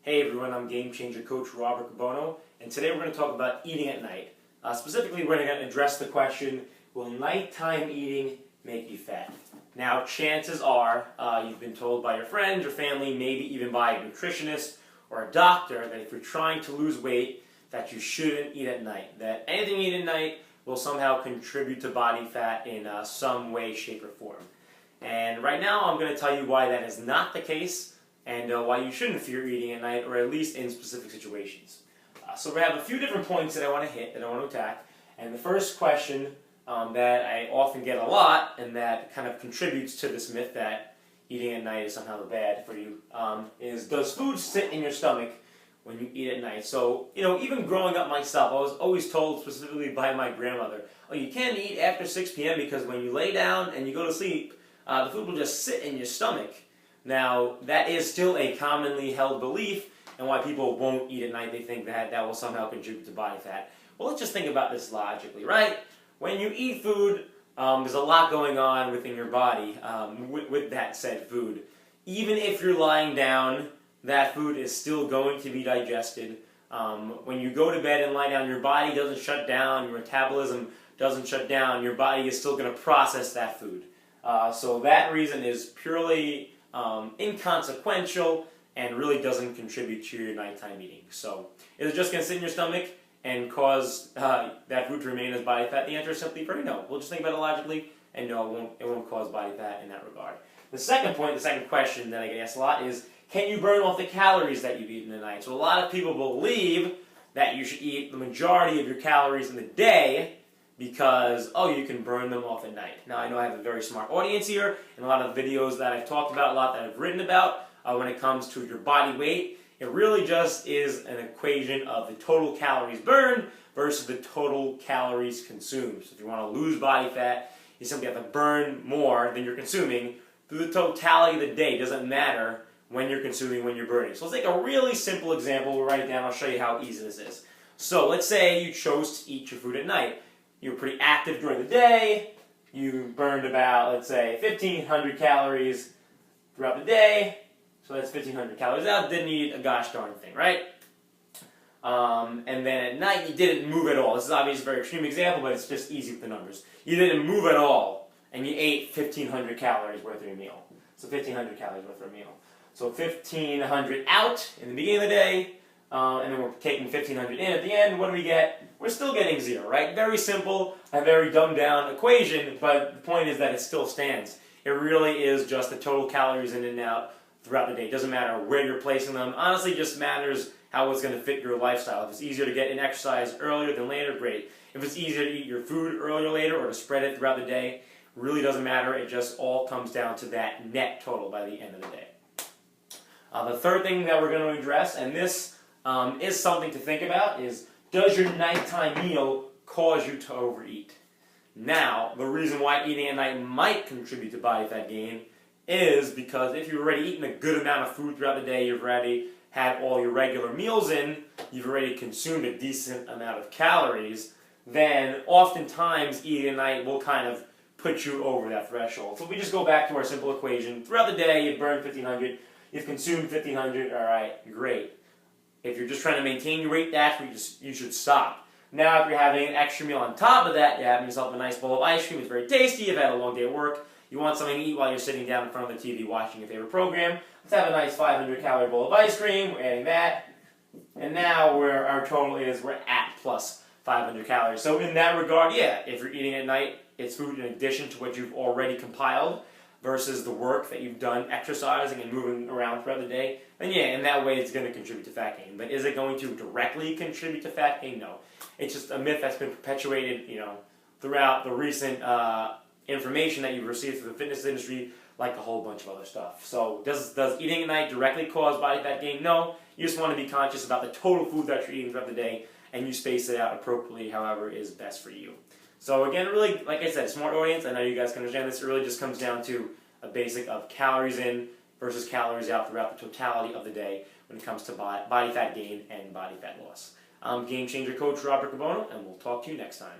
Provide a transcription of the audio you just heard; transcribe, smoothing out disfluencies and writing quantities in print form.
Hey everyone, I'm Game Changer Coach Robert Cabono, and today we're going to talk about eating at night. Specifically, we're going to address the question, will nighttime eating make you fat? Now, chances are you've been told by your friends, your family, maybe even by a nutritionist or a doctor that if you're trying to lose weight, that you shouldn't eat at night. That anything you eat at night will somehow contribute to body fat in some way, shape, or form. And right now, I'm going to tell you why that is not the case, and why you shouldn't fear eating at night, or at least in specific situations. So we have a few different points that I want to hit, that I want to attack. And the first question that I often get a lot, and that kind of contributes to this myth that eating at night is somehow bad for you, is does food sit in your stomach when you eat at night? So, even growing up myself, I was always told specifically by my grandmother, oh, you can't eat after 6 p.m. because when you lay down and you go to sleep, the food will just sit in your stomach. Now, that is still a commonly held belief, and why people won't eat at night, they think that that will somehow contribute to body fat. Well, let's just think about this logically, right? When you eat food, there's a lot going on within your body with that said food. Even if you're lying down, that food is still going to be digested. When you go to bed and lie down, your body doesn't shut down, your metabolism doesn't shut down, your body is still going to process that food. So that reason is purely inconsequential and really doesn't contribute to your nighttime eating. So, is it just going to sit in your stomach and cause that food to remain as body fat? The answer is simply very no. We'll just think about it logically, and no, it won't cause body fat in that regard. The second point, the second question that I get asked a lot is, can you burn off the calories that you've eaten in the night? So a lot of people believe that you should eat the majority of your calories in the day because, you can burn them off at night. Now, I know I have a very smart audience here, and a lot of videos that I've talked about, a lot that I've written about, when it comes to your body weight, it really just is an equation of the total calories burned versus the total calories consumed. So if you want to lose body fat, you simply have to burn more than you're consuming through the totality of the day. It doesn't matter when you're consuming, when you're burning. So let's take a really simple example. We'll write it down. I'll show you how easy this is. So let's say you chose to eat your food at night. You were pretty active during the day. You burned about, let's say, 1,500 calories throughout the day. So that's 1,500 calories out. Didn't eat a gosh darn thing, right? And then at night, you didn't move at all. This is obviously a very extreme example, but it's just easy with the numbers. You didn't move at all, and you ate 1,500 calories worth of your meal. So 1,500 calories worth of a meal. So 1,500 out in the beginning of the day, and then we're taking 1,500 in at the end. What do we get? We're still getting 0, right? Very simple, a very dumbed down equation, but the point is that it still stands. It really is just the total calories in and out throughout the day. It doesn't matter where you're placing them. Honestly, it just matters how it's going to fit your lifestyle. If it's easier to get in exercise earlier than later, great. If it's easier to eat your food earlier or later, or to spread it throughout the day, really doesn't matter. It just all comes down to that net total by the end of the day. The third thing that we're going to address, and this is something to think about, is does your nighttime meal cause you to overeat? Now, the reason why eating at night might contribute to body fat gain is because if you've already eaten a good amount of food throughout the day, you've already had all your regular meals in, you've already consumed a decent amount of calories, then oftentimes eating at night will kind of put you over that threshold. So if we just go back to our simple equation, throughout the day you've burned 1,500, you've consumed 1,500, alright, great. If you're just trying to maintain your weight, that's where you should stop. Now if you're having an extra meal on top of that, you're having yourself a nice bowl of ice cream, it's very tasty, you've had a long day at work, you want something to eat while you're sitting down in front of the TV watching your favorite program. Let's have a nice 500 calorie bowl of ice cream. We're adding that. And now where our total is, we're at plus 500 calories. So in that regard, yeah, if you're eating at night, it's food in addition to what you've already compiled versus the work that you've done exercising and moving around throughout the day, then yeah, in that way it's going to contribute to fat gain. But is it going to directly contribute to fat gain? No. It's just a myth that's been perpetuated, throughout the recent information that you've received through the fitness industry, like a whole bunch of other stuff. So does eating at night directly cause body fat gain? No. You just want to be conscious about the total food that you're eating throughout the day, and you space it out appropriately, however is best for you. So again, really, like I said, smart audience, I know you guys can understand this, it really just comes down to a basic of calories in versus calories out throughout the totality of the day when it comes to body fat gain and body fat loss. I'm Game Changer Coach Robert Cabono, and we'll talk to you next time.